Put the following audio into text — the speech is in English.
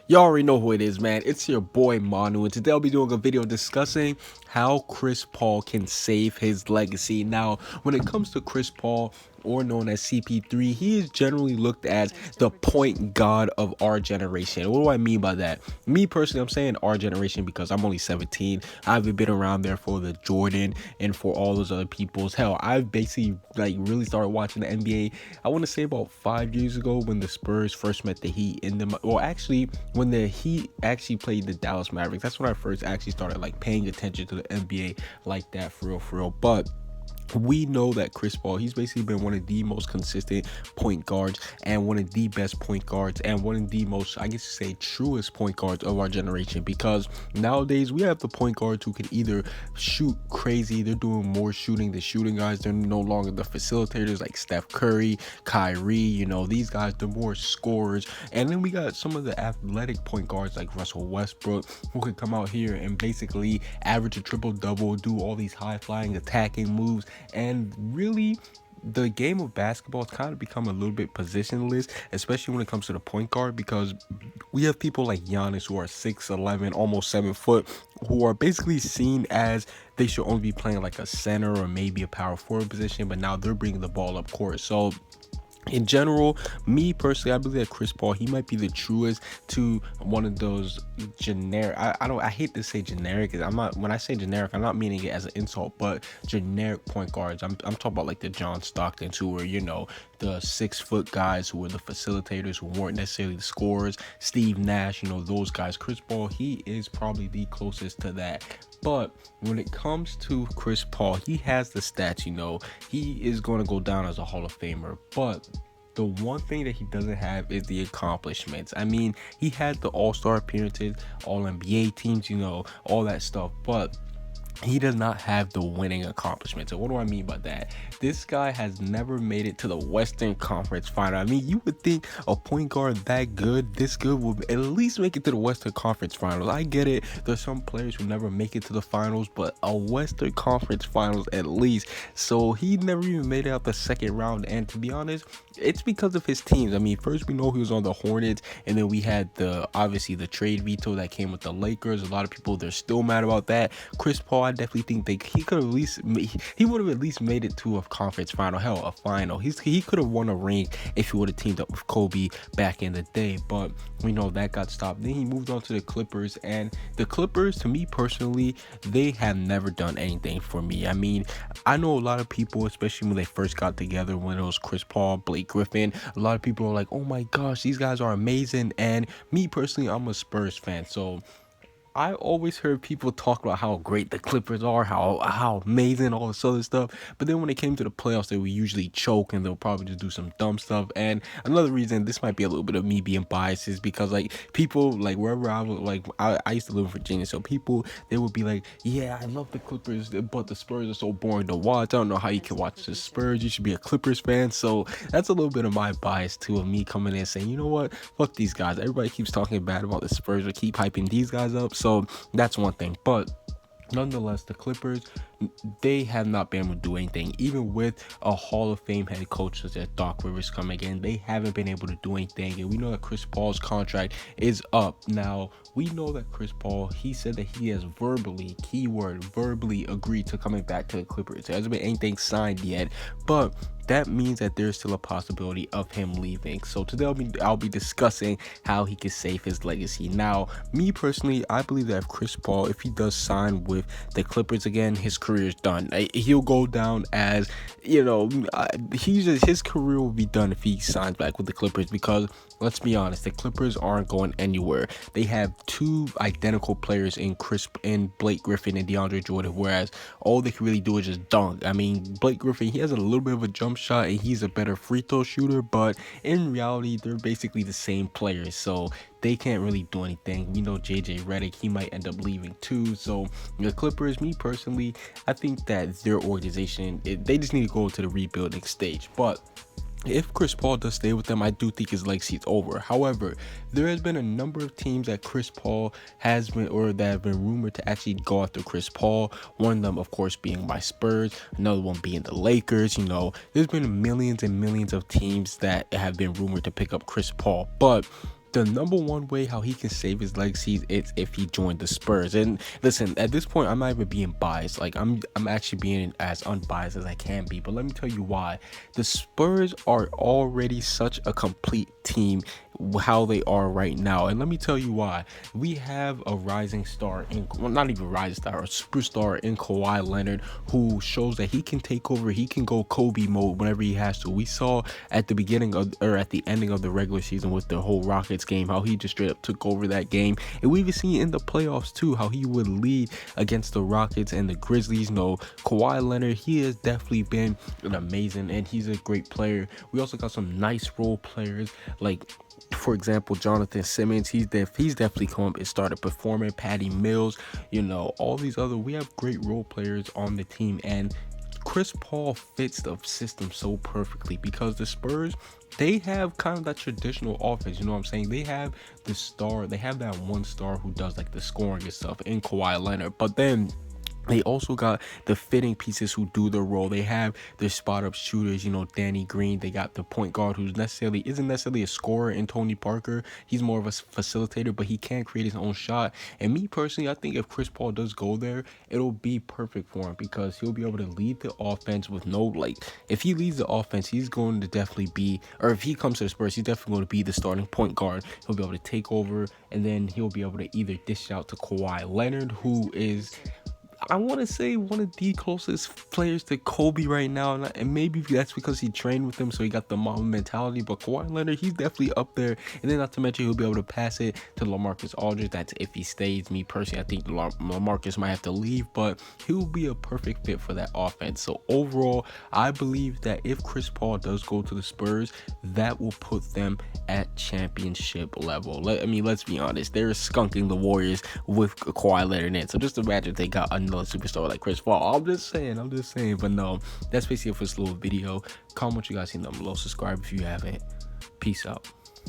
You already know who it is, man. It's your boy Manu, and today I'll be doing a video discussing how Chris Paul can save his legacy. Now, when it comes to Chris Paul, or known as CP3, he is generally looked as the point guard of our generation. What do I mean by that? Me personally, I'm saying our generation because I'm only 17. I haven't been around there for the Jordan and for all those other people's. Hell, I've basically really started watching the NBA. I want to say about 5 years ago when the Spurs first met the Heat in the actually when the Heat actually played the Dallas Mavericks. That's when I first actually started paying attention to the NBA like that for real. But we know that Chris Paul, he's basically been one of the most consistent point guards and one of the best point guards and one of the most, I guess you say, truest point guards of our generation, because nowadays we have the point guards who can either shoot crazy, they're doing more shooting than shooting guys, they're no longer the facilitators like Steph Curry, Kyrie, these guys, they're more scorers. And then we got some of the athletic point guards like Russell Westbrook, who can come out here and basically average a triple-double, do all these high-flying attacking moves. And really, the game of basketball has kind of become a little bit positionless, especially when it comes to the point guard, because we have people like Giannis who are 6'11", almost 7 foot, who are basically seen as they should only be playing like a center or maybe a power forward position, but now they're bringing the ball up court. So in general, me personally, I believe that Chris Paul, he might be the truest to one of those generic, I hate to say generic, because when I say generic, I'm not meaning it as an insult, but generic point guards. I'm talking about like the John Stocktons, who were, the 6 foot guys who were the facilitators, who weren't necessarily the scorers. Steve Nash, those guys. Chris Paul, he is probably the closest to that. But when it comes to Chris Paul, he has the stats, he is going to go down as a Hall of Famer. But the one thing that he doesn't have is the accomplishments. I mean, he had the All-Star appearances, All-NBA teams, all that stuff. But he does not have the winning accomplishments. And what do I mean by that? This guy has never made it to the Western Conference Final. I mean, you would think a point guard that good, this good, would at least make it to the Western Conference Finals. I get it. There's some players who never make it to the finals, but a Western Conference Finals at least. So he never even made it out the second round. And to be honest, it's because of his teams. I mean, first we know he was on the Hornets, and then we had obviously the trade veto that came with the Lakers. A lot of people, they're still mad about that. Chris Paul, I definitely think he could he would have at least made it to a conference final, hell, a final. He could have won a ring if he would have teamed up with Kobe back in the day, but we know that got stopped. Then he moved on to the Clippers, and the Clippers, to me personally, they have never done anything for me. I mean, I know a lot of people, especially when they first got together, when it was Chris Paul, Blake Griffin, a lot of people are like, oh my gosh, these guys are amazing. And me personally, I'm a Spurs fan, so I always heard people talk about how great the Clippers are, how amazing, all this other stuff. But then when it came to the playoffs, they would usually choke, and they'll probably just do some dumb stuff. And another reason, this might be a little bit of me being biased, is because people wherever I was, I used to live in Virginia, so people, they would be like, yeah, I love the Clippers, but the Spurs are so boring to watch. I don't know how you can watch the Spurs. You should be a Clippers fan. So that's a little bit of my bias too, of me coming in and saying, you know what, fuck these guys. Everybody keeps talking bad about the Spurs, or keep hyping these guys up. So that's one thing. But nonetheless, the Clippers, they have not been able to do anything. Even with a Hall of Fame head coach such as Doc Rivers coming in, they haven't been able to do anything. And we know that Chris Paul's contract is up. Now, we know that Chris Paul, he said that he has verbally, keyword, verbally agreed to coming back to the Clippers. There hasn't been anything signed yet, but that means that there's still a possibility of him leaving. So today I'll be discussing how he can save his legacy. Now, me personally, I believe that if Chris Paul, if he does sign with the Clippers again, his career is done. He'll go down as, his career will be done if he signs back with the Clippers, because let's be honest, the Clippers aren't going anywhere. They have two identical players in Blake Griffin and DeAndre Jordan, whereas all they can really do is just dunk. I mean, Blake Griffin, he has a little bit of a jump shot and he's a better free throw shooter, but in reality, they're basically the same players, so they can't really do anything. We know JJ Redick, he might end up leaving too. So the Clippers, me personally, I think that their organization, they just need to go to the rebuilding stage. But if Chris Paul does stay with them, I do think his legacy is over. However, there has been a number of teams that Chris Paul has been, or that have been rumored to actually go after Chris Paul. One of them, of course, being my Spurs. Another one being the Lakers. There's been millions and millions of teams that have been rumored to pick up Chris Paul. But the number one way how he can save his legacy is if he joined the Spurs. And listen, at this point, I'm not even being biased. Like I'm actually being as unbiased as I can be. But let me tell you why. The Spurs are already such a complete team how they are right now, and let me tell you why. We have a rising star in, well, not even rising star, a superstar in Kawhi Leonard, who shows that he can take over. He can go Kobe mode whenever he has to. We saw at the beginning of, or at the ending of the regular season with the whole Rockets game, how he just straight up took over that game. And we even seen in the playoffs too, how he would lead against the Rockets and the Grizzlies. No, Kawhi Leonard, he has definitely been an amazing, and he's a great player. We also got some nice role players, like for example, Jonathan Simmons. He's definitely come up and started performing. Patty Mills, all these other, we have great role players on the team, and Chris Paul fits the system so perfectly because the Spurs, they have kind of that traditional offense. You know what I'm saying? They have the star, they have that one star who does like the scoring and stuff in Kawhi Leonard, but then they also got the fitting pieces who do the role. They have their spot up shooters, Danny Green. They got the point guard who's isn't necessarily a scorer in Tony Parker. He's more of a facilitator, but he can create his own shot. And me personally, I think if Chris Paul does go there, it'll be perfect for him because he'll be able to lead the offense with if he leads the offense, he's going to definitely be, or if he comes to the Spurs, he's definitely going to be the starting point guard. He'll be able to take over, and then he'll be able to either dish out to Kawhi Leonard, who is, I want to say, one of the closest players to Kobe right now, and maybe that's because he trained with him, so he got the mama mentality. But Kawhi Leonard, he's definitely up there. And then not to mention, he'll be able to pass it to LaMarcus Aldridge. That's if he stays. Me personally, I think LaMarcus might have to leave, but he'll be a perfect fit for that offense. So overall, I believe that if Chris Paul does go to the Spurs, that will put them at championship level. Let's be honest, they're skunking the Warriors with Kawhi Leonard in. So just imagine if they got another superstar like Chris Paul. I'm just saying. But no, that's basically it for this little video. Comment what you guys think down below. Subscribe if you haven't. Peace out.